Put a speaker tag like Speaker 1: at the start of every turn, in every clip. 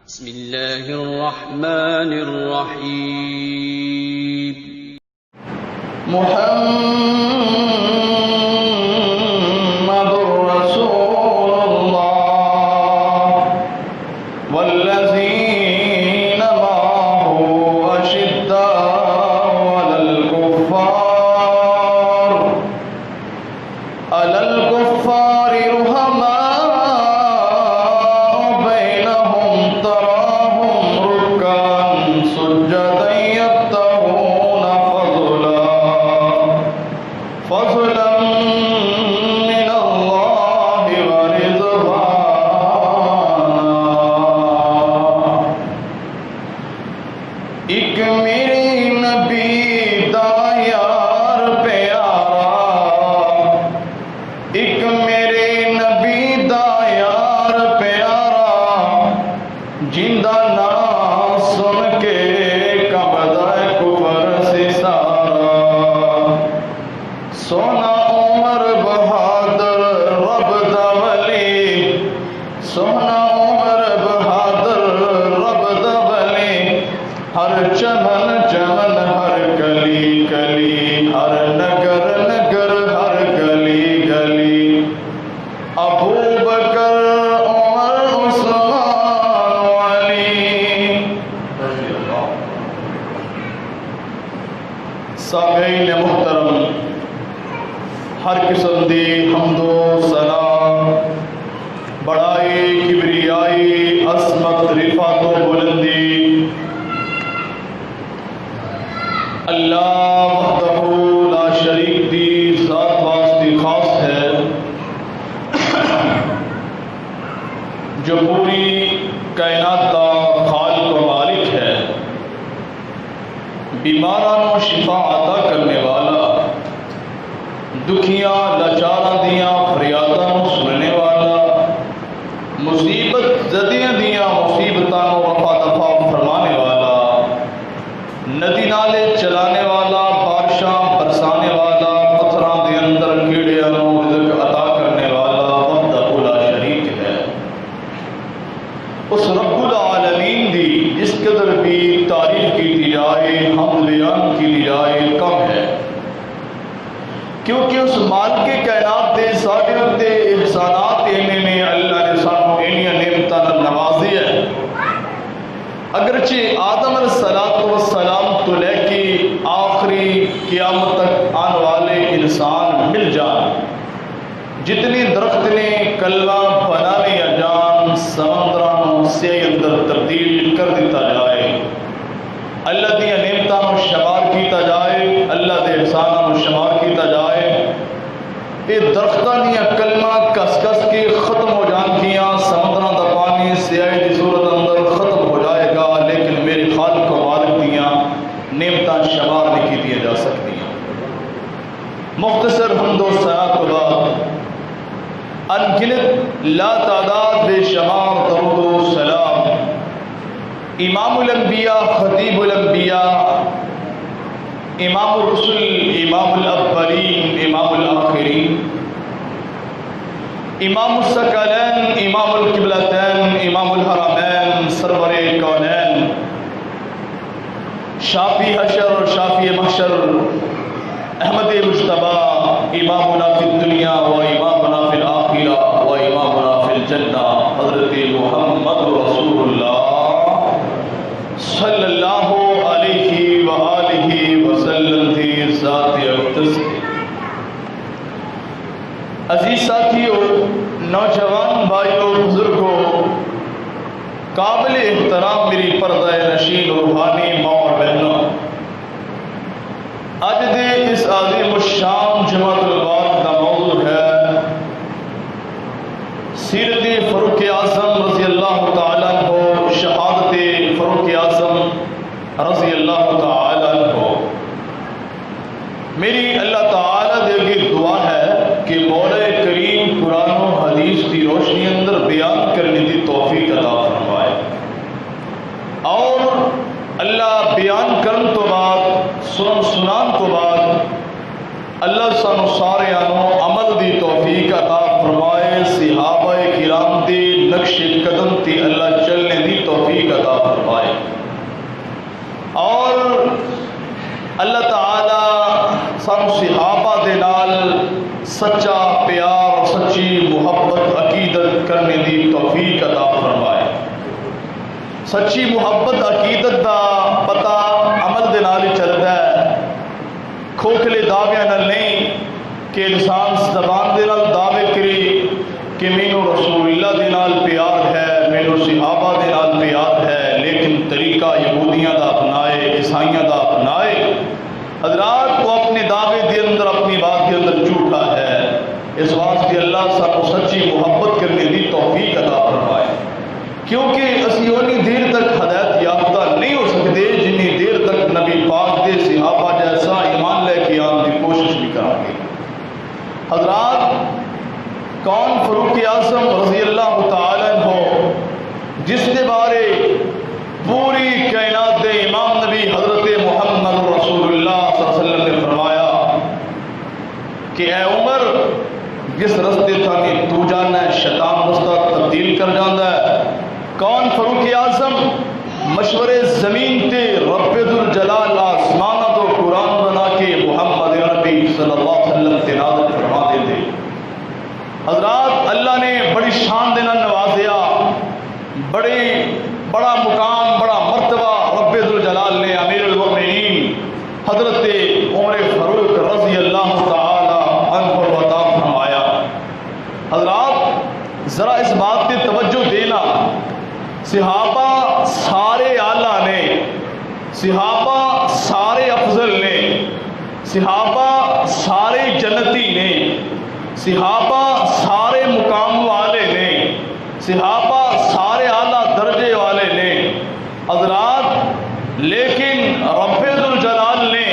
Speaker 1: بسم اللہ الرحمن الرحیم
Speaker 2: محمد رسول اللہ والذین معه أشداء على الكفار رحماء بينهم تراهم ركعا سجدا يبتغون فضلا من الله ورضوانا. ایک میرے نبی دا یار پیارا، ایک میرے نبی دا یار پیارا، جندہ نام سن کے کبدا کفر سے سارا. سونا عمر بہادر رب دا ولی، سونا عمر بہادر رب دا ولی، ہر چمن چمن ہر گلی گلی، ہر نگر نگر ہر گلی گلی. ابو بکر عمر عثمان علی. سامعین محترم، ہر قسم دی حمد و ثنا، بڑائی، کبریائی، عظمت، رفعت و بلندی اللہ وحدہ لا شریک دی ذات واسطے خاص ہے، جو پوری کائنات کا خالق و مالک ہے، بیماراں کو شفا عطا کرنے والا، دکھیاں لاچاراں دیاں فریاداں کو سننے والا، مصیبت زدیاں دیاں مصیبتاں کو رفع دفع فرمانے والا، ندی نالے چلانے والا، بارشاں برسانے والا، پتھراں دے اندر کیڑیاں کو رزق عطا کرنے والا وحدہ لا شریک ہے. اس رب العالمین دی جس قدر بھی تعریف کی جائے، حمد بیان کی جائے، کم ہے، کیونکہ اس مالک کائنات دے ساڈے تے احسانات اینے نے اللہ نے سانو اینیاں نعمتاں نال نوازی ہے. اگرچہ آدم علیہ السلام تو لے کے آخری قیامت تک آنے والے انسان مل جان، جتنے درخت نے کلمہ بنا لیا جان، سمندروں سے اندر تبدیل کر دیتا جائے، اللہ دیا نعمتاں کو شمار کیتا جائے، اللہ دے احساناں کو شمار کیتا جائے، یہ درختاں دیا کلمہ کس کس کے ختم ہو جان گیاں، سمندراں دا پانی سیاہی دی صورت اندر ختم ہو جائے گا، لیکن میرے خالق و مالک دیا نعمتاں شمار نہیں کیتیاں جا سکتی. مختصر حمد و ثنا کے بعد انگنت لا تعداد بے شمار درود و سلام امام الانبیاء، خطیب الانبیاء، امام الرسل، امام الاولین، امام الآخرین، امام الثقلین، امام القبلتین، امام الحرمین، سرور کونین، شافی حشر اور شافی محشر، احمد مجتبی، امامنا فی الدنیا و امامنا فی الآخرہ و امامنا فی الجنہ، حضرت محمد رسول اللہ صلی اللہ علیہ وآلہ وسلم کی ذات اقدس. عزیز ساتھیوں، نوجوان بھائیوں، بزرگوں، قابل احترام میری پردہ نشین روحانی ماں اور بہنوں، آج دے اس عظیم الشان جمعۃ المبارک کا موضوع ہے سیرت فاروق اعظم رضی اللہ تعالیٰ عنہ، شہادت فاروق اعظم رضی اللہ تعالیٰ عنہ. میری اللہ تعالیٰ دے کی دعا ہے کہ مولا کریم قرآن و حدیث کی روشنی اندر بیان کرنے کی توفیق عطا فرمائے، اور اللہ بیان کرن تو بعد سنان تو بعد اللہ سانو سارے عمل دی توفیق عطا فرمائے. صحابہ کرام دی نقش قدم تی اللہ چلنے دی توفیق فرمائے۔ اور اللہ تعالی سب صحابہ دے نال سچا پیار اور سچی محبت عقیدت کرنے دی توفیق عطا فرمائے۔ سچی محبت عقیدت دا پتہ عمل دے نال چلدا ہے، کھوکھلے دعویاں نال نہیں کہ انسان زبان دے نال دعوے کری کہ مینوں رسول اللہ دے نال پیار ہے، مینوں صحابہ دے نال پیار ہے، لیکن طریقہ یہودیاں دا اپنائے، عیسائیاں دا اپنائے۔ حضرات کو اپنے دعوے دے اندر اپنی بات کے اندر جھوٹا ہے، اس واسطے اللہ سب کو سچی محبت کرنے دی توفیق عطا فرمائے، کیونکہ اسی اونی دیر تک ہدایت یافتہ نہیں ہو سکتے جنی دیر تک نبی پاک دے صحابہ جیسا ایمان لے کے آن کی کوشش بھی کریں گے۔ حضرات کون فاروق اعظم رضی اللہ تعالی عنہ جس کے بارے پوری کائنات دے امام نبی حضرت محمد رسول اللہ صلی اللہ علیہ وسلم نے فرمایا کہ اے عمر جس رستے تھانی تو جانا ہے شیطان رستہ تبدیل کر جانا ہے۔ کون فاروق اعظم؟ مشورے زمین تے رب ذوالجلال آسمانہ تو قرآن بنا کے محمد نبی صلی اللہ علیہ وسلم تے نازل فرما دیتے۔ حضرات اللہ نے بڑی شان دینا نوازیا، بڑا مقام بڑا مرتبہ رب ذوالجلال نے امیر المؤمنین حضرت عمر فاروق رضی اللہ تعالی عنہ عطا فرمایا۔ حضرات ذرا اس بات پہ توجہ دینا، صحابہ سارے اعلیٰ نے، صحابہ سارے افضل نے، صحابہ سارے جنتی نے، صحابہ سارے مقام والے نے، صحابہ سارے اعلیٰ درجے والے نے۔ حضرات لیکن رب ذوالجلال نے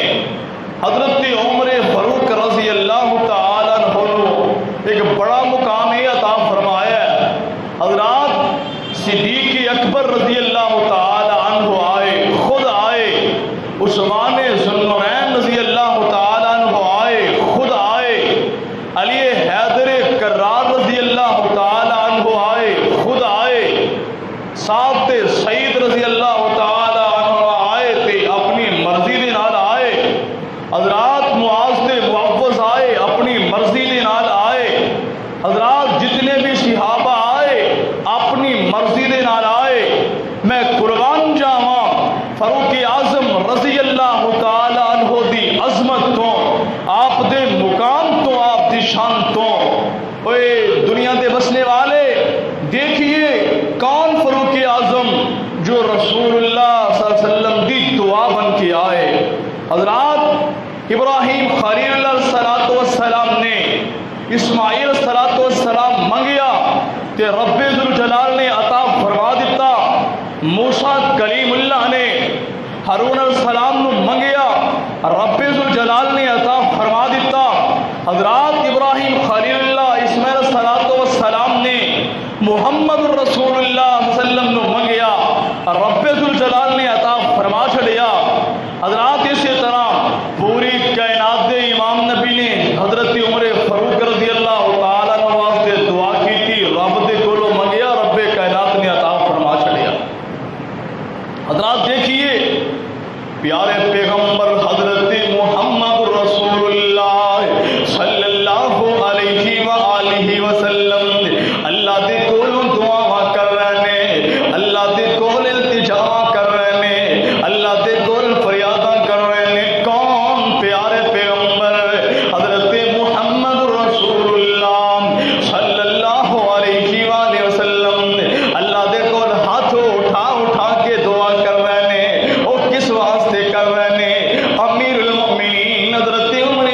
Speaker 2: حضرت عمر فاروق رضی اللہ تعالی عنہ کو ایک بڑا مقام یہ عطا فرمایا ہے۔ حضرات صدیق اکبر رضی اللہ تعالی عنہ آئے، خود آئے، عثمان ذوالنورین رضی اللہ تعالی عنہ آئے، خود آئے، علی حیدر کرار رضی اللہ تعالی عنہ آئے، خود آئے، صاحب سعید رضی اللہ تعالی عنہ آئے تے اپنی مرضی دے نال آئے۔ حضرات معاذ تے معوذ آئے، اپنی مرضی دے نال آئے۔ حضرات جتنے بھی صحابہ آئے اپنی مرضی دے نال آئے۔ میں قربان جاواں فاروق اعظم رضی اللہ تعالی عنہ دی عظمت تو، آپ دے مقام تو، آپ دی شان تو۔ اوے دنیا دے بسنے والے دیکھیے کون فاروق اعظم جو رسول اللہ صلی اللہ علیہ وسلم دی دعا بن کے آئے۔ حضرات ابراہیم خلیل اللہ والسلام نے اسماعیل والسلام منگیا کہ رب ذوالجلال نے عطا فرما دیتا۔ موسیٰ کلیم اللہ نے ہارون السلام نو منگیا، رب ذوالجلال نے عطا فرما دیتا۔ حضرات ابراہیم خلیل اللہ اسماعیل والسلام نے محمد رسول اللہ صلی اللہ علیہ وسلم نو منگیا، رب ذوالجلال نے عطا فرما چھڑیا۔ حضرات اسی طرح پوری کائنات دے امام نبی نے حضرت عمر فاروق رضی اللہ تعالیٰ عنہ واسطے دعا کی تھی، رب دے کولو منگیا، رب کائنات نے عطا فرما چھڑیا۔ حضرات دیکھیے پیارے پیغمبر حضرت محمد رسول اللہ صلی اللہ علیہ وآلہ وسلم اللہ دے کولوں دعا کر رہے ہیں، اللہ دے کول التجا کر رہے ہیں، اللہ دے کول فریاداں کر رہے ہیں۔ کون؟ پیارے پیغمبر حضرت محمد رسول اللہ صلی اللہ علیہ وآلہ وسلم اللہ دے کول ہاتھ اٹھا کے دعا کر رہے ہیں۔ اور کس واسطے کر رہے ہیں؟ امیر المؤمنین حضرت عمر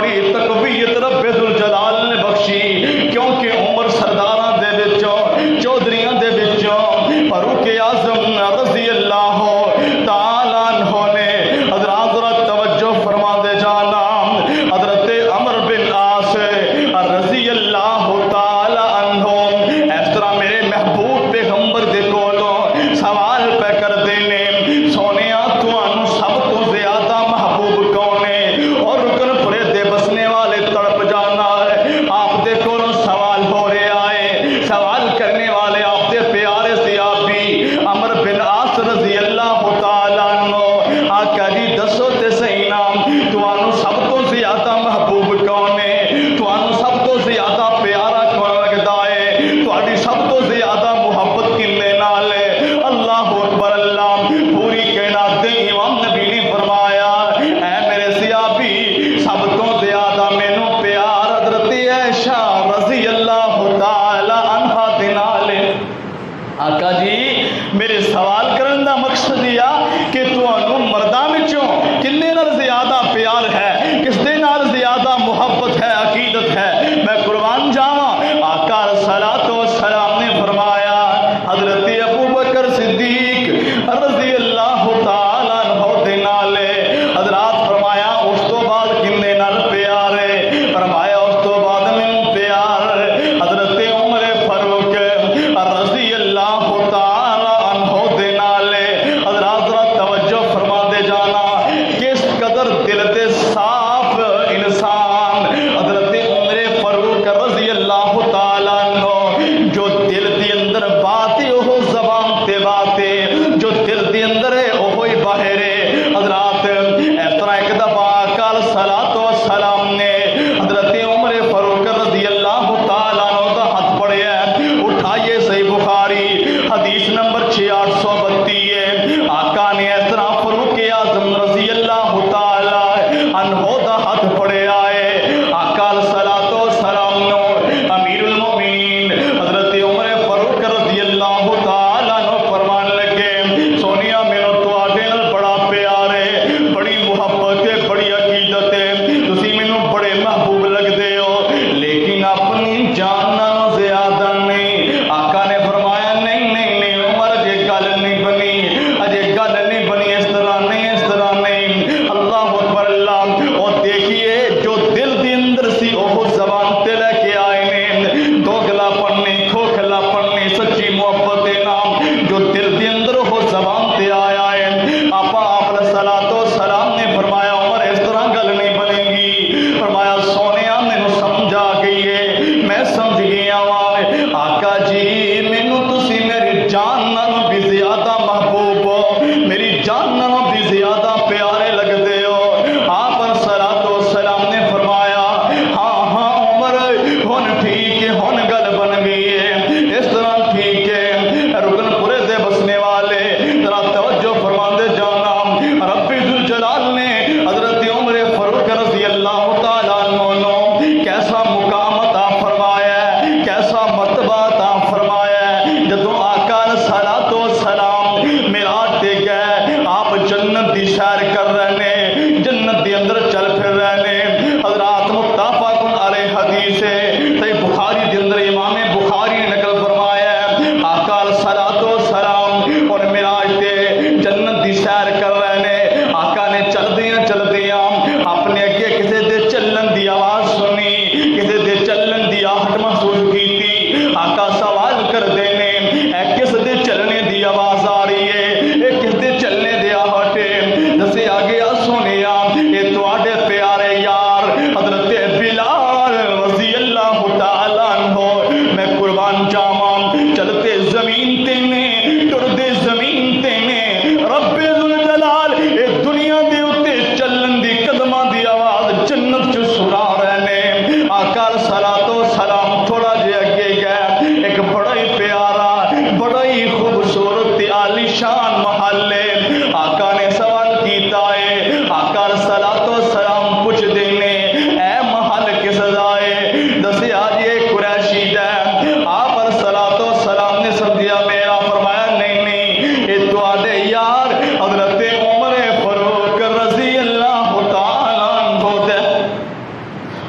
Speaker 2: بڑی تقویت رب ذوالجلال نے بخشی، کیونکہ عمر سرداراں دے وچوں چودھریاں دے وچوں فاروق اعظم رضی اللہ تعالی عنہ نے حضرات توجہ فرما دے جانا، حضرت عمر بن عاص رضی اللہ تعالی عنہ اس طرح میرے محبوب پیغمبر دے کولوں سوال پہ کر دینے، سونیا تانوں سب تو زیادہ محبوب کون ہے؟ اور رکن پورے دے بسنے والے تڑپ جانا ہے، آپ دے کولوں سوال ہو رہا ہے، سوال کرنے والے آپ دے پیارے صحابی عمر بن عاص رضی اللہ تعالی عنہ، آقا جی دسو تے صحیح نام تانوں سب تو زیادہ محبوب کون ہے؟ تانوں سب تو زیادہ پیارا کون لگدا ہے؟ تہاڈی سب تو زیادہ محبت کنے نال ہے؟ اللہ اکبر اللہ، پوری کائنات دے امام نبی نے فرمایا اے میرے صحابی سب تو زیادہ مینوں پیار حضرت عائشہ رضی اللہ تعالی عنہا دے نال ہے۔ آقا جی میرے سوال کرن دا مقصد یہ کہ تانوں مرداں وچوں کنے نال زیادہ پیار ہے، کس دے نال زیادہ محبت ہے، عقیدت ہے؟ میں قربان جاواں، آقا صلوات و سلام نے فرمایا حضرت ابوبکر صدیق رضی اللہ تعالی عنہ دے نال ہے۔ حضرات فرمایا اس تو بعد کنے نال پیار ہے؟ فرمایا اس تو بعد مینوں پیار حضرت عمر فاروق رضی اللہ تعالی عنہ دے نال ہے۔ حضرات ذرا توجہ فرما دے جانا، کس قدر دل تے صاف انسان حضرت عمر فاروق رضی اللہ تعالی عنہ، جو دل دے اندر بات ہے وہ زبان تے بات ہے، جو دل دے اندر ہے وہی باہر ہے۔ حضرات اس طرح ایک دفعہ آقا صلوات و سلام نے حضرت عمر فاروق رضی اللہ تعالی عنہ کا ہاتھ پڑھیا ہے، اٹھائیے صحیح بخاری حدیث نمبر 6832 ہے۔ آقا نے اس طرح فاروق اعظم رضی اللہ تعالی عنہ کا ہاتھ پڑھیا ہے۔ آقا صلوات و سلام نو امیر المؤمنین حضرت عمر فاروق رضی اللہ تعالی عنہ فرمان لگے، سونیا مینوں تواڈے نال بڑا پیار ہے، بڑی محبت ہے، بڑی عقیدت ہے، تسی مینوں بڑے محبوب لگدے ہو، لیکن اپنی جان نالوں زیادہ نہیں۔ آقا نے فرمایا نہیں نہیں نہیں عمر اجے گل نہیں بنی، اجے گل نہیں بنی، اس طرح نہیں، اس طرح نہیں۔ اللہ اکبر اللہ، اور دیکھیے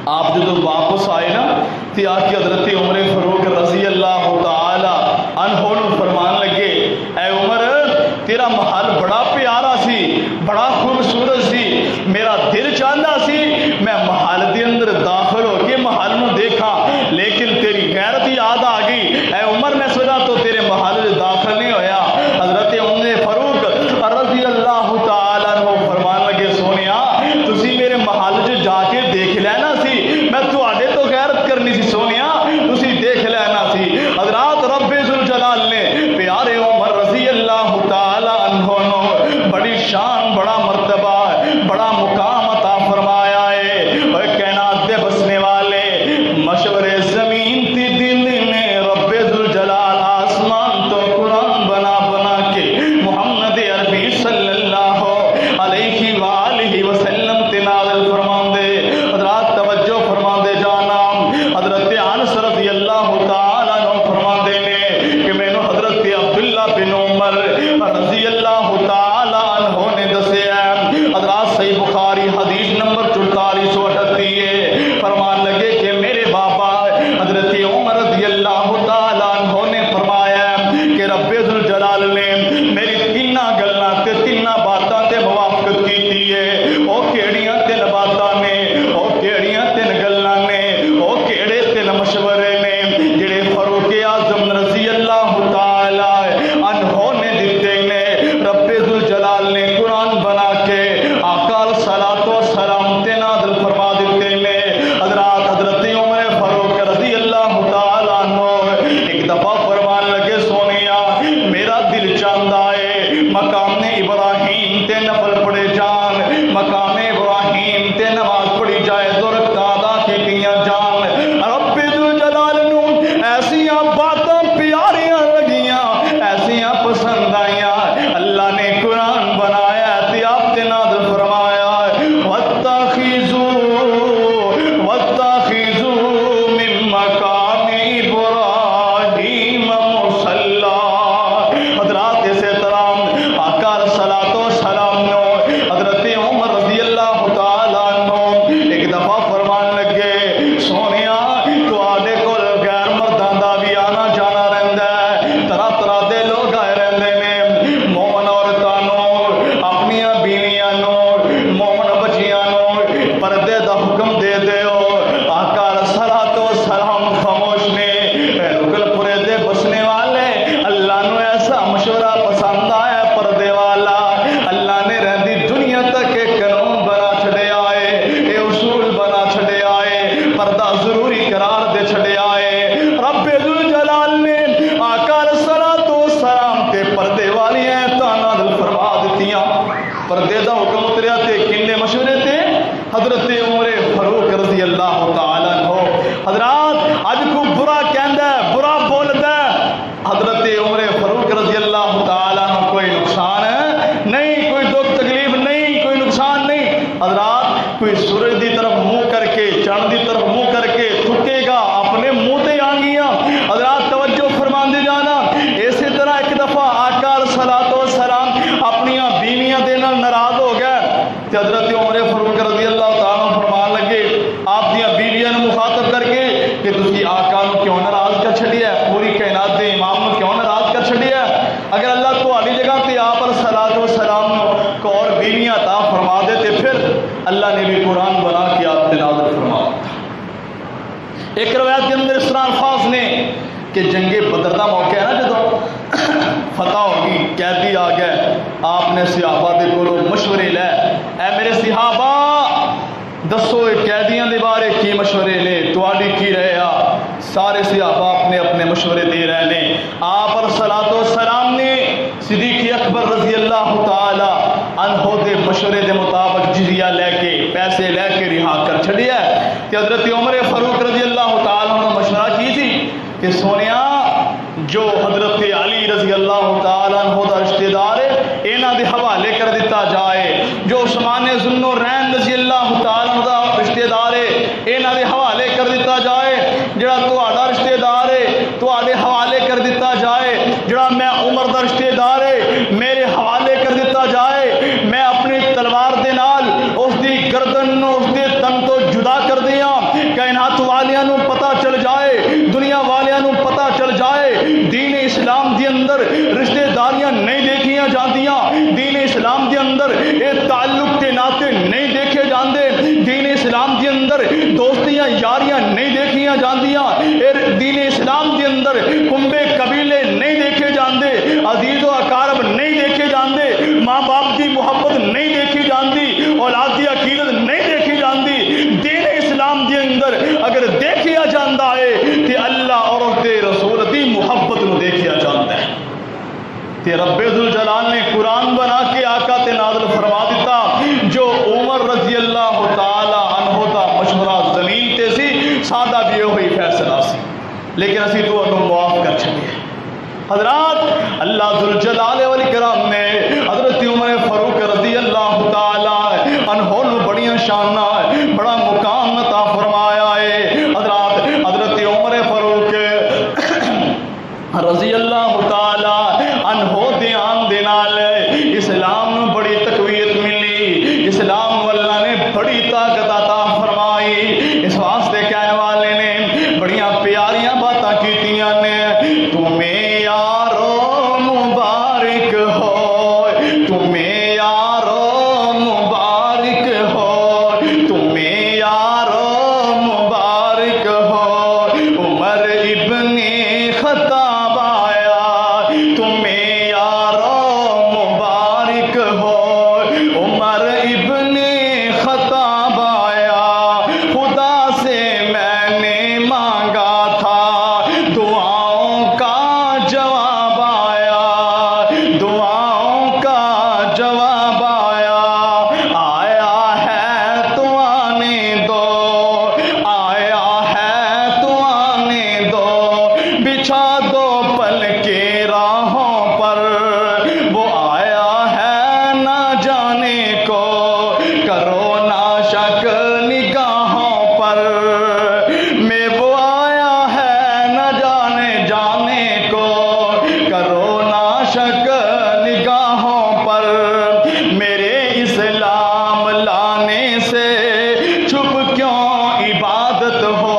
Speaker 2: آپ جب واپس آئے نا تو آ کے حضرت عمر فاروق رضی اللہ تعالی عنہ نو فرمان لگے، اے عمر تیرا محل بڑا پیارا سی، بڑا خوبصورت سی، میرا دل چاہتا سی میں محل دے اندر داخل ہو کے محل نو دیکھا، لیکن تیری غیرت یاد آ گئی، اے عمر میں سوچا تو تیرے محل دے داخل نہیں ہویا۔ حضرت عمر فاروق رضی اللہ تعالی عنہ فرمان لگے، سونیا تسی میرے محل چ جا کے دیکھ لینا سی، میں تواڈے تو غیرت کرنی سی، سونیا تسی دیکھ لینا سی۔ حضرات رب ذوالجلال نے پیارے عمر رضی اللہ تعالی عنہ نو بڑی شان، بڑا مرتبہ، بڑا مقام عطا فرمایا ہے۔ اے کائنات دے بسنے والے، مشورے زمین تی دل نے رب ذوالجلال آسمان تو قرآن بنا بنا کے محمد عربی صلی اللہ علیہ وآلہ وسلم تے نازل فرمان دے۔ حضرات توجہ فرمان دے جانا، حضرت انس رضی اللہ تعالی عنہ فرمان دے نے کہ میں نے حضرت عبداللہ بن عمر رضی اللہ تعالی عنہ نے دسیا ہے، حضرات صحیح بخاری حدیث نمبر 4438 ہے، فرمان لگے کہ میرے بابا حضرت عمر رضی اللہ تعالی عنہ نے فرمایا کہ رب ذوالجلال نے میری تیناں گلاں تے تیناں باتاں تے موافقت کیتی ہے۔ او کیڑیاں تین باتاں نے، او کیڑیاں تین گلاں نے، او کیڑے تین مشورے نے جڑے فاروق اعظم رضی اللہ تعالی عنہ نے دتے نے، رب ذوالجلال نے قرآن بنا کے آقا صلوات و سلام تے نازل فرما دیتے نے۔ حضرات حضرت عمر فاروق رضی اللہ تعالی عنہ ایک دفعہ فرمان لگے، سونیا میرا دل چاہتا ہے مقام ابراہیم تے نفل پڑے جان، مقام ابراہیم تے نماز پڑھی جائے، دو رکعت ادا کیتیاں جان۔ رب ذوالجلال نو ایسیاں باتاں پیاریاں لگیاں، ایسیاں پسند آئیاں، اللہ نے قرآن بنایا تے آپ تے نازل فرمایا، وَاتَّخِذُوا مِن مَّقَامِ إِبْرَاهِيمَ مُصَلًّى۔ حضرات اسی طرح آقا صلوات و سلام نو حضرت عمر رضی اللہ تعالی عنہ ایک دفعہ فرمان لگے، سونیا تو آدھے کو غیر مرداں دا بھی آنا جانا رہندا ہے، طرح طرح دے لوگ آئے رہندے نے، مومن عورتاں نو، اپنیاں بیویاں نو، مومن بچیاں نو پردے دا حکم دے دیو۔ آقا صلوات و سلام خاموش نے، رکن پورے دے بسنے والے اللہ نو ایسا مشورہ پسند آیا پردے والا، اللہ نے رہندی دنیا تک ایک قانون بنا چھڑے آئے، اے اصول بنا چھڑے آئے، پردہ ضروری قرار دے چھڑے آئے۔ رب ذوالجلال نے آقا صلوات و سلام تے پردے والی آیتاں نازل فرما دتیاں۔ پردے دا حکم اتریا تے کنے مشورے تے حضرت عمر فاروق رضی اللہ تعالی عنہ۔ حضرات اج کو برا کہندا ہے، برا بولدا ہے، حضرت عمر فاروق رضی اللہ تعالی عنہ کوئی نقصان ہے نہیں، کوئی دکھ تکلیف نہیں، کوئی نقصان نہیں۔ حضرات کوئی سورج دی طرف منہ کر کے، چاند دی طرف منہ کر کے تھکے گا، اپنے منہ تے آنگیاں۔ حضرات توجہ فرمان دے جانا، اسی طرح ایک دفعہ آقا صلوات و سلام اپنیاں بیویاں دے نال ناراض ہو گئے تے حضرت عمر فاروق رضی اللہ تعالیٰ فرمان لگے آپ دیاں بیویاں نو مخاطب کر کے کہ تسی آقا نو کیوں ناراض کر چھڈیا ہے، پوری کائنات دے امام نو کیوں ناراض کر چھڈیا ہے؟ اگر اللہ تہاڈی جگہ تے آپ پر صلوات و سلام نو کو اور بیویاں عطا فرما دے تے پھر اللہ نے بھی قرآن بنا کے آپ تے نازل فرما۔ ایک روایت کے اندر اس طرح الفاظ نے کہ جنگ بدر دا موقع ہے نا، جدو فتح ہوگی، قیدی آ گئے، آپ نے صحابہ دے کولوں مشورے لے، اے میرے صحابہ دسو قیدیاں دے بارے کی مشورے نے، تواڈی کی رہے آ؟ سارے صحابہ اپنے اپنے مشورے دے رہے نے۔ آپ پر صلوات و سلام نے صدیق اکبر رضی اللہ تعالی عنہ دے مشورے دے مطابق جزیہ لے کے، پیسے لے کے رہا کر چھڑیا ہے کہ حضرت عمر فاروق رضی اللہ تعالی عنہ نے مشورہ کی تھی کہ سونیا جو حضرت علی رضی اللہ تعالی عنہ دا رشتہ دار ہے انہاں دے حوالے کر دیتا جائے، جو عثمان ذو النورین رضی اللہ تعالی عنہ دا رشتہ دار ہے انہاں دے حوالے کر دیتا جائے، جڑا تہاڈا رشتہ دار ہے تہاڈے حوالے کر دیتا جائے، جڑا میں عمر دا رشتہ دار ہے میرے حوالے کر دیتا جائے، میں اپنی تلوار دے نال اس دی گردن نو اس دے تن تو جدا کر دیاں، دے اندر دوستیاں یاریاں نہیں دیکھیاں جاندیاں، دین اسلام دے اندر کنبے قبیلے نہیں دیکھے جاندے، عزیز و اقارب نہیں دیکھے جاندے، ماں باپ دی محبت نہیں دیکھی جاندی، اولاد دی عقیدت نہیں دیکھی جاندی۔ دین اسلام دے اندر اگر دیکھیا جاندا ہے تے اللہ اور اس دے رسول دی محبت نو دیکھیا جاندا ہے۔ تے رب ذوالجلال نے قرآن بنا کے آقا تے نازل فرما دیتا، جو عمر رضی اللہ تعالی عنہ دا مشورہ زمین تے سی، سادہ بھی ہوئی فیصلہ سی، لیکن اسی تو انہوں معاف کر چھڑے۔ حضرات اللہ ذوالجلال والاکرام نے حضرت عمر فاروق رضی اللہ تعالی عنہ نو بڑیاں شاناں بڑا مقام عطا فرمایا ہے۔ حضرت عمر فاروق رضی اللہ تعالی عنہ دے آن دے نال اسلام نو بڑی تقویت ملی، اسلام نو اللہ نے بڑی طاقت عطا فرمائی۔ اس واسطے کہنے والے نے بڑیاں پیاریاں باتاں کیتیاں نے، تمہیں یارو مبارک ہو، تمہیں یارو مبارک ہو، تمہیں یارو مبارک ہو، عمر ابن خطاب آیا، تمہیں یارو مبارک ہو، عمر ابن خطاب آیا، خدا سے میں نے مانگا تھا دعاؤں کا جواب آیا، دعاؤں کا جواب آیا، آیا ہے تو آنے دو، آیا ہے تو آنے دو، بچھا دو پل کے راہوں پر، وہ آیا ہے نہ جانے کو، کرو نہ شک نگاہوں پر، میں وہ آیا ہے نہ جانے کو، کرو نہ شک نگاہوں پر، میرے اسلام لانے سے چھپ کیوں عبادت ہو۔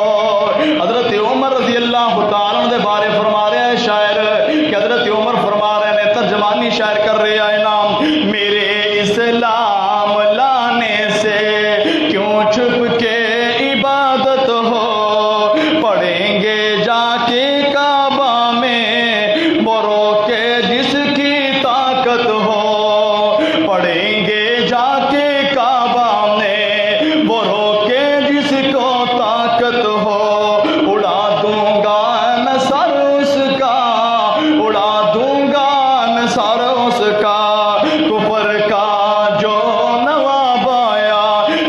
Speaker 2: حضرت عمر رضی اللہ تعالیٰ عنہ دے بارے فرما رہے ہیں شاعر کہ حضرت عمر فرما رہے ہیں، ترجمانی شاعر کر رہے ہیں نام، میرے اسلام لانے سے کیوں چھپ کے عبادت ہو، پڑھیں گے جا کے کعبہ میں برو کے جس کی طاقت ہو، پڑھیں گے جا کے کعبہ میں برو کے جس کو طاقت ہو، اڑا دوں گا نہ سر اس کا، اڑا دوں گا نہ سر اس کا، کفر کا جو نواب آیا،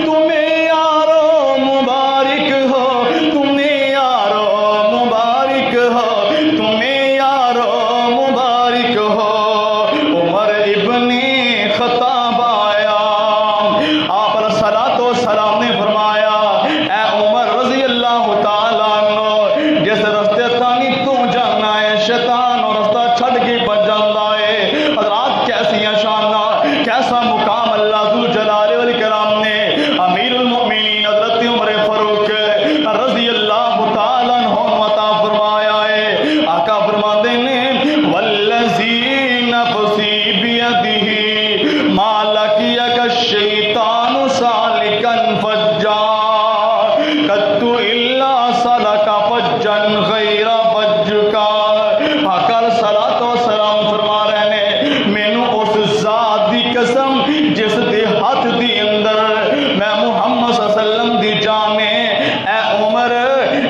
Speaker 2: تمہیں یارو مبارک ہو، تمہیں یارو مبارک ہو، تمہیں یارو مبارک ہو، عمر ابن خطاب آیا۔ آپ علیہ الصلوۃ والسلام نے فرمایا، اے عمر رضی اللہ تعالیٰ عنہ، جس رستے تانی تو جانا ہے شیطان اور رستہ چھڑ کے بچ جانا ہے۔ حضرات کیسیاں شاناں، کیسا مقام اللہ ذوالجلال والاکرام نے امیر المؤمنین حضرت عمر فاروق رضی اللہ تعالیٰ عنہ عطا فرمایا ہے۔ آقا فرماتے ہیں، والذی نفسی بیدہ ما لقیک الشیطان سالکا فجا قط الا سلک فجا غیر فجکا۔ آقا علیہ الصلوۃ والسلام فرما رہے ہیں، مینوں اس ذات دی قسم جس دے ہاتھ دی اندر میں محمد صلی اللہ علیہ وسلم دی جان ہے، اے عمر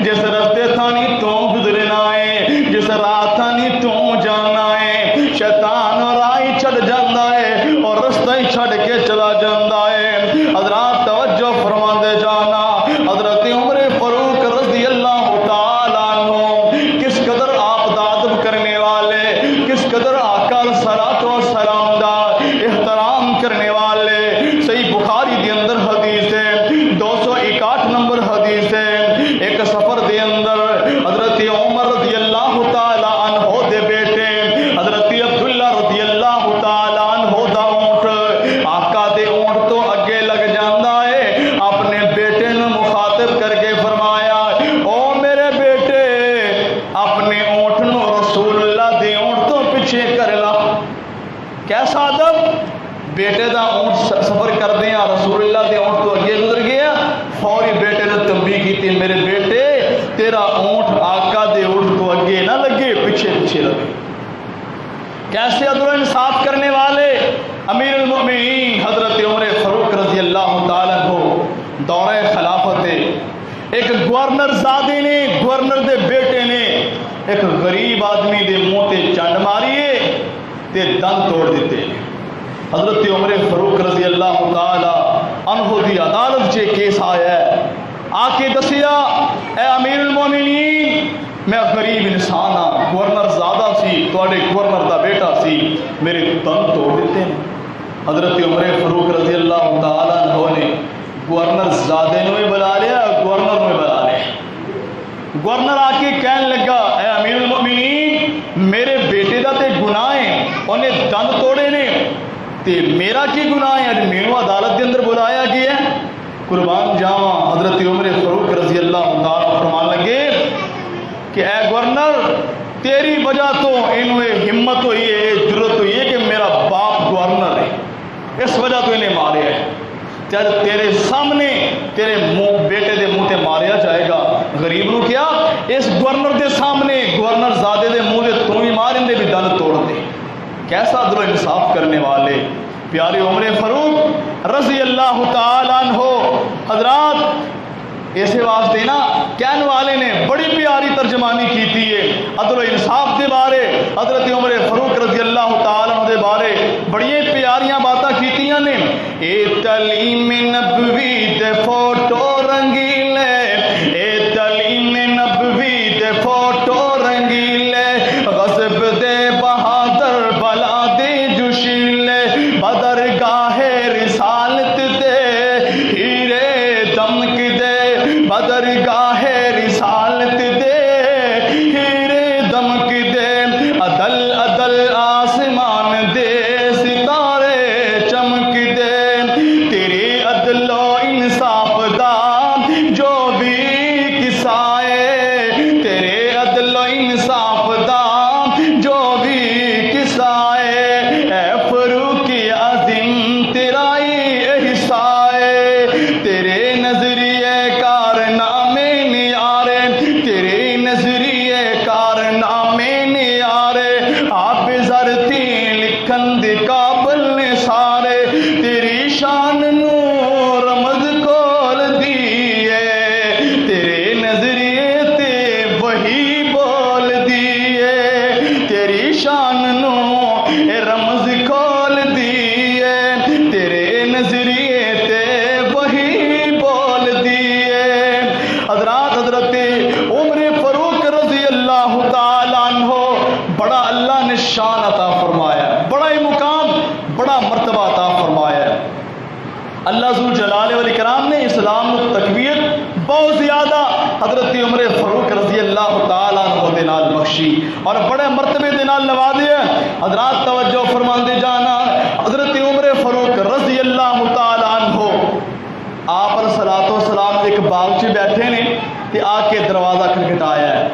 Speaker 2: جس رستے تھانی تو گزرنا ہے، جس راہ تھانی تو جانا ہے، شیطان راہ چھڑ جانا ہے اور رستہ ہی چھڑ کے چلا جانا ہے۔ حضرات توجہ فرما دے جانا، حضرت عمر فاروق رضی اللہ تعالیٰ عنہ کس قدر آپ دا ادب کرنے والے، کس قدر آقا علیہ الصلوۃ والسلام دا احترام کرنے والے۔ صحیح بخاری دے اندر حدیث ہے، 261 نمبر حدیث ہے، ایک سفر دے اندر حضرت عمر رضی اللہ تعالیٰ عنہ دے بیٹے حضرت عبداللہ رضی اللہ تعالیٰ عنہ دا اونٹ آقا دے اونٹ تو اگے لگ جاندہ ہے، اپنے بیٹے نے مخاطب کر کے فرمایا، او میرے بیٹے اپنے اونٹ نو رسول اللہ دے اونٹ تو پیچھے کر لا۔ کیسا ادب، بیٹے دا اونٹ سفر کر دیا، رسول اللہ دے اونٹ تو اگے گزر گیا، فوری تنبیہ کی تھی میرے بیٹے تیرا اونٹ آقا دے اونٹ تو اگے نہ لگے پیچھے پیچھے لگے. کیسے عدل و انصاف کرنے والے امیر المؤمنین حضرت عمر فاروق رضی اللہ تعالیٰ عنہ دورہ خلافت ایک گورنر زادے نے گورنر دے بیٹے نے ایک غریب آدمی دے منہ تے چنڈ ماریے تے دند توڑ دیتے. حضرت عمر فاروق رضی اللہ تعالیٰ عنہ دی عدالت چے کیس آیا ہے. آ کے دسیا اے امیر المومنین میں غریب انسان ہاں, گورنر زادہ سی تواڈے گورنر دا بیٹا سی, میرے دند توڑ دیتے ہیں. حضرت عمر فاروق رضی اللہ تعالیٰ عنہ نے گورنر زادے نے بلا لیا, گورنر نے بلا لیا. گورنر آ کے کہنے لگا اے امیر المؤمنین میرے بیٹے دا تے گناہ ہے, انہیں دند توڑے نے تے میرا کی گناہ ہے, اج مینوں عدالت دے اندر بلایا گیا ہے. قربان جاواں حضرت عمر فاروق رضی اللہ تعالیٰ فرمان لگے کہ اے گورنر تیری وجہ تو انہوں ہمت ہوئی ہے, جرت ہوئی ہے کہ میرا باپ گورنر ہے, اس وجہ تو انہیں مارے ہے. جب تیرے سامنے تیرے منہ بیٹے دے منہ تے ماریا جائے گا, غریب نو کیا اس گورنر دے سامنے گورنر زادے دے منہ دے تو ہی مارن دے بھی دند توڑ دے. کیسا عدل و انصاف کرنے والے پیارے عمر فاروق رضی اللہ تعالیٰ عنہ. حضرات ایسے واسطے نا کہنے والے نے بڑی پیاری ترجمانی کی تھی ہے عدل و انصاف دے بارے. حضرت عمر فاروق رضی اللہ تعالیٰ عنہ دے بارے بڑی پیاریاں باتاں کیتیاں نے. اے تعلیم نبوی دے فوٹو رنگیلے, اے تعلیم نبوی دے فوٹو رنگیلے, غصب دے بہادر بلا دے جوشیلے, بدر گاہے رسالت دے ہیرے دمک دے, بدر گاہے رسالت دے ہیرے دمک دے, عدل عدل آسمان دے ستارے چمک دے, تیرے عدل و انصاف دا جو بھی قصائے, تیرے عدل و انصاف دا جو بھی قصائے, اے فاروق عظیم تیرا احسائے, تیرے نظریے کارنامے نیارے, تیرے نظریے کارنامے نیارے, آپ زرتی لکھن دے قابل نے سارے, تیری شان نو رمز کول دیئے, تیرے نظریے تے وہی بول دیئے, تیری شان نو رمز کھول دیئے, تیرے نظریے تے وہی بول دیئے. حضرات حضرت عمر فاروق رضی اللہ تعالیٰ عنہ بڑا اللہ نے شان عطا فرمایا, بڑا ہی مقام بڑا مرتبہ عطا فرمایا. اللہ ذو جلال والاکرام نے اسلام کو تقویت بہت زیادہ حضرت عمر فاروق رضی اللہ تعالیٰ عنہ دے نال بخشی اور بڑے مرتبے دے نال نوازے. حضرات توجہ فرماندے جانا, حضرت عمر فاروق رضی اللہ تعالیٰ عنہ آپ علیہ الصلوۃ والسلام ایک باغ چ بیٹھے نے تے آ کے دروازہ کھٹکھٹایا ہے.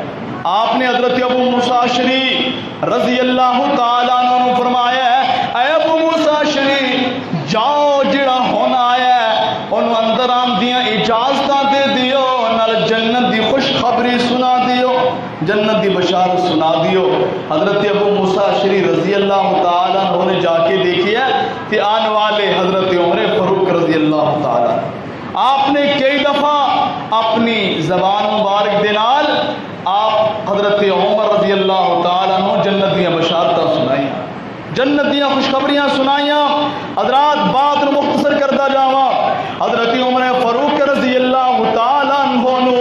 Speaker 2: آپ نے حضرت ابو موسیٰ اشعری رضی اللہ تعالیٰ عنہ فرمایا ہے اے ابو موسیٰ اشعری جاؤ جڑا ہونا آیا ہے انہوں اندر آمدیاں اجازتاں دے دیو, نال جنت دی خوشخبری سنا دیو, جنت دی بشارت سنا دیو. حضرت ابو موسیٰ اشعری رضی اللہ تعالیٰ عنہ نے جا کے دیکھی ہے کہ آنے والے حضرت عمر فاروق رضی اللہ تعالیٰ آپ نے کئی دفعہ اپنی زبان مبارک دے نال آپ حضرت عمر رضی اللہ تعالیٰ عنہ جنت دیاں بشارتاں سنائیاں, جنت دیاں خوشخبریاں سنائیاں. حضرات بات نو مختصر کردا جاواں, حضرت عمر فاروق رضی اللہ تعالیٰ عنہ نو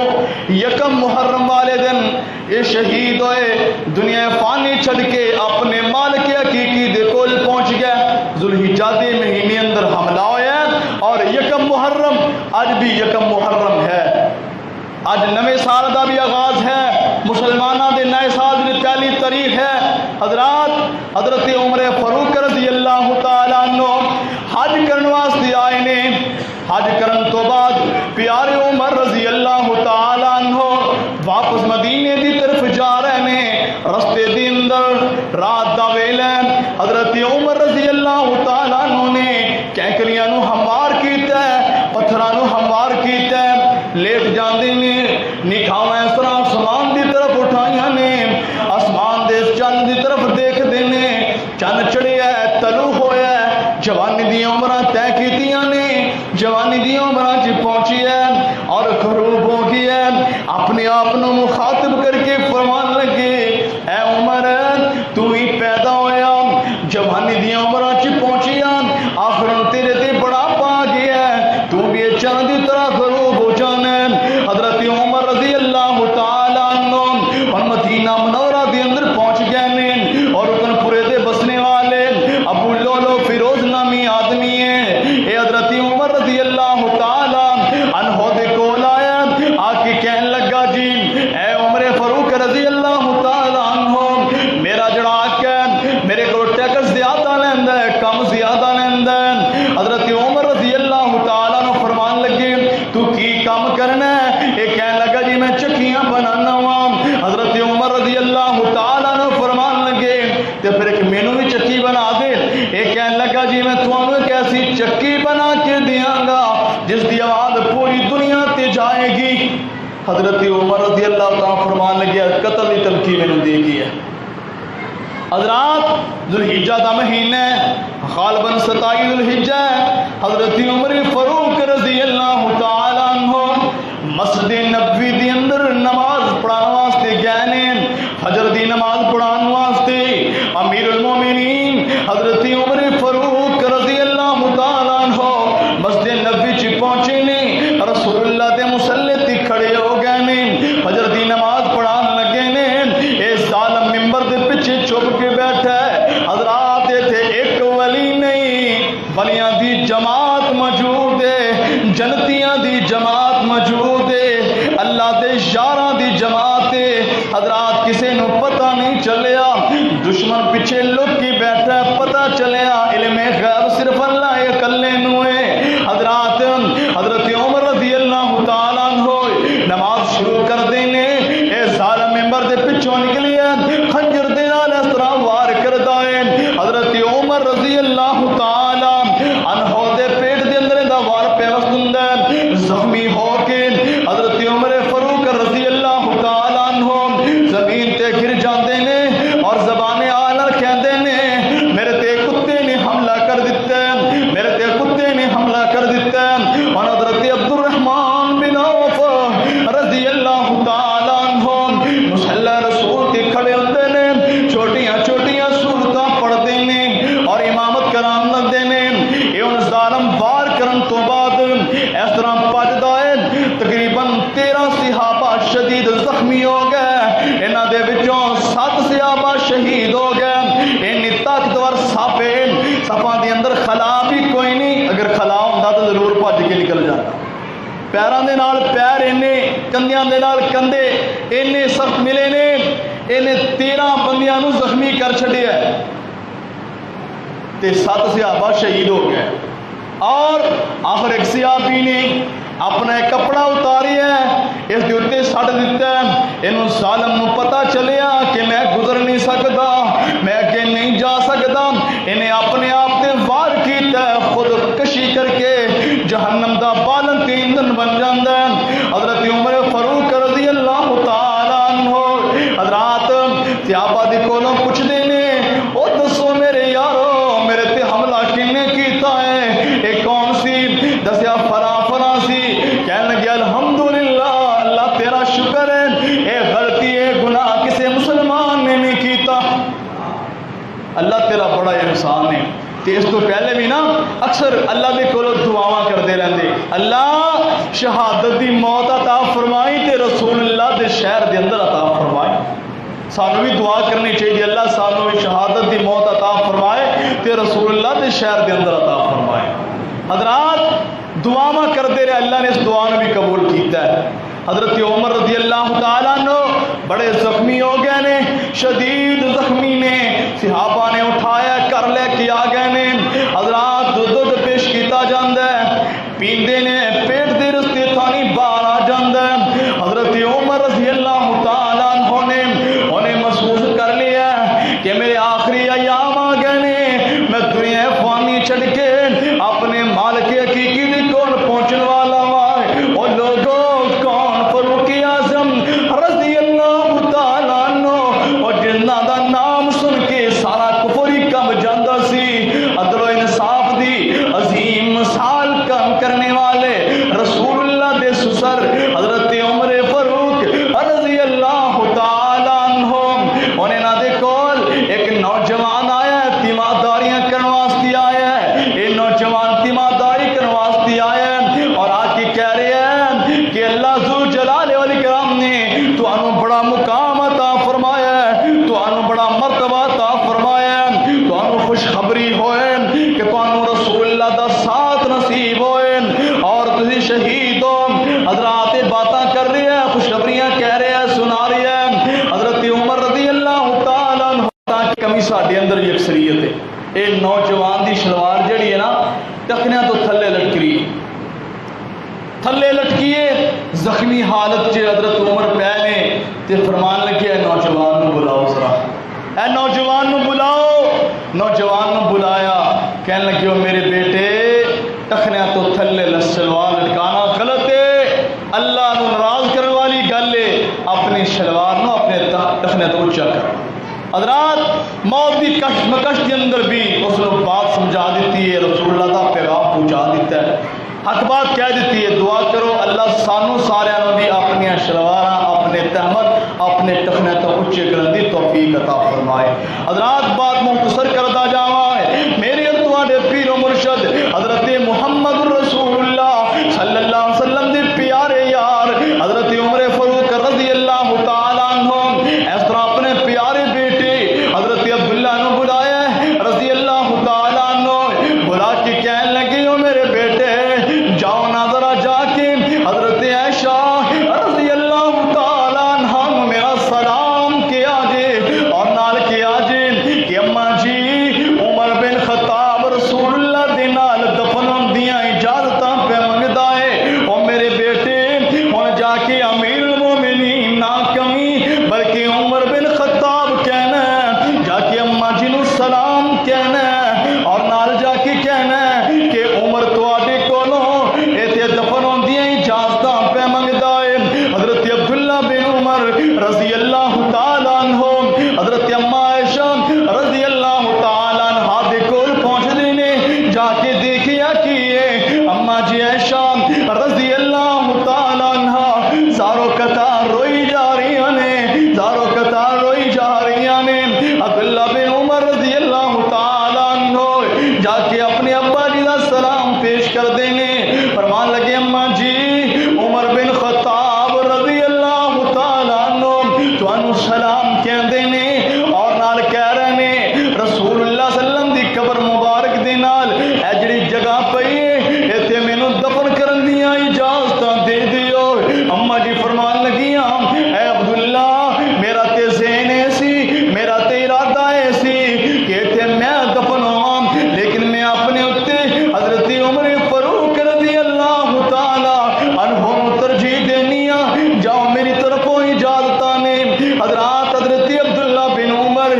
Speaker 2: یکم محرم والے دن یہ شہید ہوئے, دنیا فانی چھڑ کے اپنے مالک حقیقی دے کول پہنچ گئے. ذوالحجہ دے مہینے اندر حملہ ہویا اور یکم محرم اج بھی یکم محرم ہے, اج نویں سال دا بھی آغاز ہے, مسلمانوں دے نئے سال دی پہلی تاریخ ہے. حضرات حضرت عمر فاروق رضی اللہ تعالیٰ عنہ حج کرن واسطے آئے نے. حج کرن تو بعد پیارے عمر رضی اللہ تعالیٰ عنہ واپس مدینے دی طرف جا رہے نے. رستے دی اندر رات دا ویلا حضرت عمر رضی اللہ تعالیٰ عنہ نے کینکریاں نو ہموار کیتا ہے, پتھراں نو ہموار کیتا ہے, لیٹ جاندے نے نکھاواں اس طرح آسمان دی طرف اٹھائیاں نے آسمان دے چند دی طرف دیکھ دے نے چند چڑھیا ہے طلوع ہویا ہے جوانی دی عمراں طے کیتیاں نے جوانی دی عمراں چ پہنچی ہے اور غروب ہو گئی ہے اپنے آپ کو مخاطب کر کے فرمان لگے اے عمر تو ہی پیدا ہویا جوانی دی عمراں چ پہنچیا آخر تیرے تے بڑا پا گیا ہے تو بھی چند دی طرح غروب ہو جانا ہے حضرت عمر رضی اللہ تعالی عنہ اور مدینہ منورہ دے اندر پہنچ گئے نے اور رکن پورے دے بسنے والے ابو لولو فیروز نامی آدمی ہے اے حضرت عمر رضی اللہ تعالی عنہ دے کول آیا آ کے کہنے لگا جی اے عمر فاروق رضی اللہ تعالی عنہ میرا جڑا آقا ہے میرے کو ٹیکس زیادہ لیندا ہے کم زیادہ لیندا ہے حضرت عمر رضی اللہ تعالی عنہ فرمان لگے تو کی کام کرنا ہے یہ کہنے لگا جی میں چکیاں بنانا ہوا حضرت عمر رضی اللہ تعالی عنہ فرمان لگے تے پھر ایک مینوں بھی چکی بنا دے یہ کہنے لگا جی میں تانوں ایک ایسی چکی بنا کے دیاں گا جس دی آواز پوری دنیا تے جائے گی حضرت عمر رضی اللہ تعالی فرمان لگے قتل دی تلقی میں دے گی ہے حضرات ذوالحجہ دا مہینہ غالباً 27 ذوالحجہ حضرت عمر فاروق رضی اللہ تعالی عنہ مسجد نبوی دی اندر نماز پڑھان واسطے گئے نے فجر دی نماز پڑھان واسطے امیر المومنین حضرت عمر فاروق رضی اللہ تعالی عنہ مسجد نبوی چ پہنچے نے رسول اللہ دے مصلی تے کھڑے ہو گئے نے فجر دی نماز پڑھان لگے نے اے ظالم منبر دے پیچھے چھپ کے بیٹھا ہے حضرات تے ایک ولی نہیں ولیاں دی جماعت موجود ہے جنتیاں دی جماعت موجود ہے اللہ دے یاراں دی جماعت ہے حضرات کسے نو پتہ نہیں چلیا دشمن پیچھے لک کے بیٹھا ہے پتہ چلیا علم غیب صرف اللہ اکلے نو ہے حضرات حضرت عمر رضی اللہ تعالی عنہ نماز شروع کر دینے اے ظالم منبر دے پیچھوں نکلی ہے خنجر دے نال اس طرح وار کردا ہے حضرت عمر رضی اللہ تعالی عنہ دے پیٹ دے اندر دا وار پیوست ہے زخمی ہو کے حضرت عمر فاروق رضی اللہ تعالی عنہ زمین تے گر جاندے نے اور زبان اعلی کہندے نے میرے تے کتے نے حملہ کر دتا ہے میرے تے کتے نے حملہ کر دتا ہے اور حضرت عبد الرحمن بن عوف رضی اللہ تعالی عنہ مصلی رسول کے کھڑے ہوندے نے چھوٹیاں چھوٹیاں سورتاں پڑھدے نے اور امامت کرام لگدے نے اے ان ظالم وار کرن تو بعد اس طرح پجدا ہے تقریباً 13 صحابہ شدید زخمی ہو گئے انہاں دے وچوں 7 صحابہ شہید ہو گئے انہی طاقتور صحابے صفاں دے اندر خلا بھی کوئی نہیں اگر خلا ہوندا تو ضرور بھج کے نکل جاتا پیراں دے نال پیر اینے کندیاں دے نال کندے اینے سخت ملے نے اینے 13 بندیاں نو زخمی کر چھڈیا تے 7 صحابہ شہید ہو گئے اور آخر ایک صحابی نے اپنا کپڑا اتاری ہے اس کے اتنے سٹ دیتا ہے انہوں ظالم نو پتہ چلیا کہ میں گزر نہیں سکتا میں اگے نہیں جا سکتا انہیں اپنے آپ تے وار کیتا ہے خود کشی کر کے جہنم دا بالن تے ایندھن بن جاندا ہے حضرت عمر فاروق رضی اللہ تعالی عنہ حضرات صحابہ دے کولوں پوچھدے نے او دسو میرے یارو میرے تے حملہ کنے کیتا ہے اے کون سی دسیا فلاں سی کہنے لگے الحمدللہ اللہ تیرا شکر ہے اے غلطی اے گناہ کسے مسلمان نے نہیں کیتا اللہ تیرا بڑا احسان ہے تے اس تو پہلے بھی نا اکثر اللہ دے کولو دعاواں کردے رہندے اللہ شہادت دی موت عطا فرمائی تے رسول اللہ دے شہر دے اندر عطا فرمائی سانو بھی دعا کرنی چاہیے اللہ سانو بھی شہادت دی موت عطا فرمائے تے رسول اللہ دے شہر دے اندر عطا فرمائے حضرات دعاواں کرتے رہے اللہ نے اس دعا نے بھی قبول کیتا ہے حضرت عمر رضی اللہ تعالیٰ عنہ بڑے زخمی ہو گئے نے شدید زخمی نے صحابہ نے اٹھایا کر لے کے آ گئے نے حضرات دودھ پیش کیتا جاندہ ہے پیندے نے پیٹ دے رستے تھانی باہر آ جاندہ ہے حضرت عمر رضی اللہ تعالیٰ عنہ نے انہیں محسوس کر لیا کہ میرے آخری ایام آ گئے نے میں دنیا فانی چھڑ کے اپنے مالک حقیقی دی کون پہنچن والا ہوا اور لوگوں کو علی کرام نے تو انو بڑا مقام عطا فرمایا ہے، تو انو بڑا مرتبہ عطا فرمایا ہے، تو انو خوشخبری ہوئے کہ تو انو رسول اللہ دا ساتھ نصیب ہوئے اور تسی شہید ہو۔ حضرات باتاں کر رہی ہے، خوشخبریاں کہہ رہے ہیں، سنا رہی ہے۔ حضرت عمر رضی اللہ تعالیٰ عنہ کی کمی ساڈے اندر بھی اکثریت ہے۔ اے نوجوان دی شلوار جڑی ہے نا ٹخنیاں تو تھلے لٹک رہی ہے، تھلے لٹکیے زخمی حالت چ حضرت عمر پہ نے تے فرمان لگے اے نوجوان نو بلاؤ ذرا، اے نوجوان نو بلاؤ۔ نوجوان نو بلایا، کہنے لگے او میرے بیٹے ٹخنیاں تو تھلے شلوار لٹکانا غلط ہے، اللہ نو ناراض کرنے والی گل ہے، اپنی شلوار نو اپنے ٹخنے تو اونچا کر۔ حضرات موت کی کشٹ مکش کے اندر بھی اس نے بات سمجھا دیتی ہے، رسول اللہ کا پیغام پہنچا دیتا ہے، حق بات کہہ دیتی ہے۔ دعا کرو اللہ سانو سارے بھی اپنی شلواراں اپنے تہمت اپنے ٹخنے تو اونچے کرنے دی توفیق عطا فرمائے۔ حضرات بات مختصر کرتا جاواں ہے، میرے تواڈے پیر و مرشد حضرت محمد رسول اللہ صلی اللہ علیہ وسلم دے پیارے یار حضرت عمر فاروق رضی اللہ تعالیٰ عنہ اس طرح اپنے پیارے بیٹے حضرت عبداللہ نے بلایا رضی اللہ تعالیٰ عنہ، بلا کے کہنے لگے او میرے بیٹے جاؤ نا ذرا جا کے حضرت عائشہ رضی اللہ تعالیٰ عنہ میرا سلام کیا جے اور نال کیا جے کہ اماں جی عمر بن خطاب رسول اللہ دے نال دفن ہوندیاں اجازتاں پہ منگدا ہے، او میرے بیٹے ہن جا کے امیر المومنین نہ کہیں بلکہ عمر بن خطاب کہنا ہے، جا کے اماں جی نو سلام کہنا ہے اور نال جا کے کہنا ہے کہ عمر تواڈے کولوں ایتھے دفن ہوندیاں اجازتاں پہ منگدا ہے۔ حضرت عبداللہ بن عمر رضی اللہ تعالیٰ عنہ حضرت اماں عائشہ رضی اللہ تعالیٰ عنہ دے کول پہنچدے نے، جا کے دیکھیا کیے اماں جی عائشہ رضی اللہ تعالیٰ عنہ زارو قطار روئی جا رہی نے، زارو قطار روئی جا رہی نے۔ عبداللہ بن عمر رضی اللہ تعالیٰ عنہ جا کے اپنے ابا جی کا سلام پیش کر دینے، فرمان لگے اماں جی عمر بن خطاب رضی اللہ تعالیٰ عنہ تانوں سلام کہہ دینے اور نال کہہ رہے نے رسول اللہ صلی اللہ علیہ وسلم دی قبر مبارک دے نال اے جڑی جگہ پئی ہے ایتھے مینوں دفن کرن دیاں اجازتاں دے دیو۔ اماں جی فرمان لگیاں اے عبداللہ میرا تے ذہن ایسی میرا تے ارادہ ایسی کہ ایتھے میں دفن ہوواں، لیکن میں اپنے اُتے حضرت عمر فاروق رضی اللہ تعالی عنہ ترجیح دینی ہاں، جاؤ میری طرفوں اجازتاں نے۔ حضرات حضرت عبداللہ بن عمر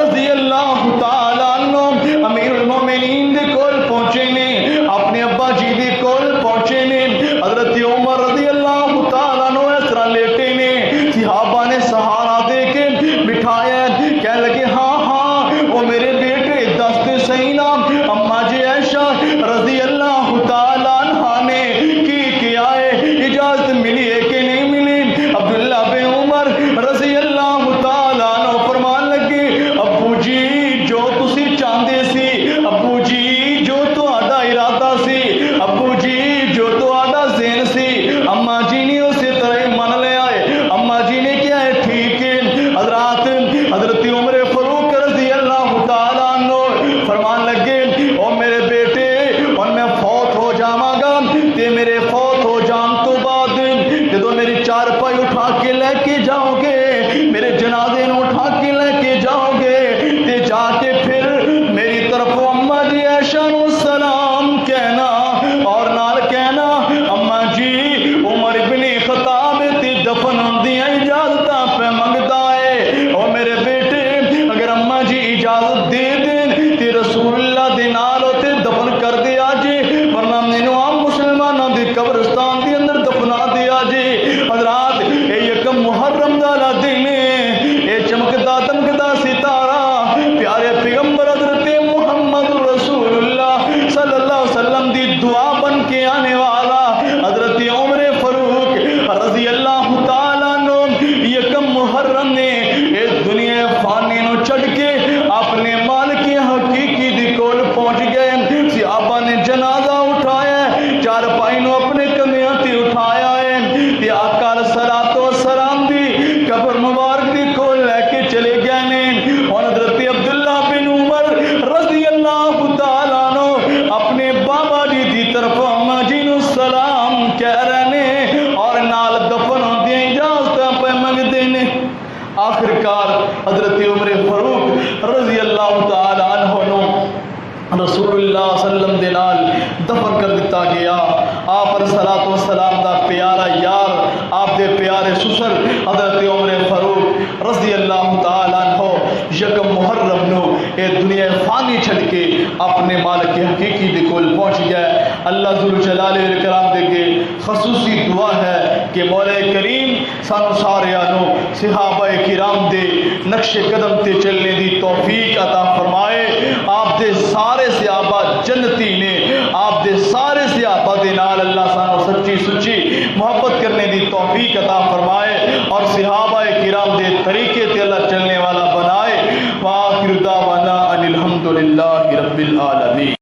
Speaker 2: رضی اللہ تعالی عنہ امیر المومنین دے کول پہنچے نے، اپنے ابا جی دے کول پہنچے نے۔ حضرت عمر رضی اللہ تعالی عنہ اس طرح لیٹے نے، صحابہ نے سہارا دے کے بٹھایا، کہنے لگے ہاں ہاں وہ میرے بیٹے دست صحیح نام اماں جی عائشہ رضی اللہ تعالی عنہ نے کی کیا ہے، اجازت ملی ہے کہ نہیں ملی؟ عبداللہ بن عمر رضی اللہ تعالی عنہ فرمان لگے ابو جی جو تسی چاہندے سی، ابو جی جو تہاڈا ارادہ سی، ابو جی جو تہاڈا ذہن سی، اماں جی نے اسی طرح ہی من لیا ہے، اماں جی نے کیا ہے ٹھیک ہے۔ حضرات حضرت عمر فاروق رضی اللہ تعالی عنہ فرمان لگے او میرے بیٹے اور میں فوت ہو جاواں گا تے میرے فوت ہو جان تو بعد جدوں میری چارپائی اٹھا کے لے کے جاؤ گے، میرے جنازے نو اٹھا کے لے کے جاؤ گے تے جا کے پھر میری طرف اماں جی عائشہ نو سلام کہنا اور نال کہنا اماں جی عمر بن خطاب تے دفن ہوندیاں اجازتاں پہ منگدا ہے۔ او میرے بیٹے اگر اماں جی اجازت دے دین تے رسول اللہ دے نال تے دفن کر دیا جے، ورنہ مینوں عام مسلماناں دے قبرستان دے اندر دفنا دیا جے۔ حضرات اے یکم محرم دا آخرکار حضرت عمر فاروق رضی اللہ تعالی عنہ نو رسول اللہ صلی اللہ علیہ وسلم دے نال دفن کر دتا گیا۔ آپ علیہ الصلوۃ والسلام دا پیارا یار، آپ دے پیارے سسر حضرت عمر فاروق رضی اللہ تعالی عنہ یکم محرم نو اے دنیا فانی چھڑ کے اپنے مالک حقیقی دے کول پہنچ گئے۔ اللہ ذو الجلال والاکرام دے کے خصوصی دعا ہے کہ مولا کریم سانو سارے آنو صحابہ کرام دے نقش قدم تے چلنے دی توفیق عطا فرمائے۔ آپ دے سارے صحابہ جنتی نے، آپ دے سارے صحابہ دے نال اللہ سانو سچی سچی محبت کرنے دی توفیق عطا فرمائے اور صحابہ کرام دے طریقے تے اللہ چلنے والا بنائے۔ وآخر دعوانا ان الحمد للہ رب العالمین۔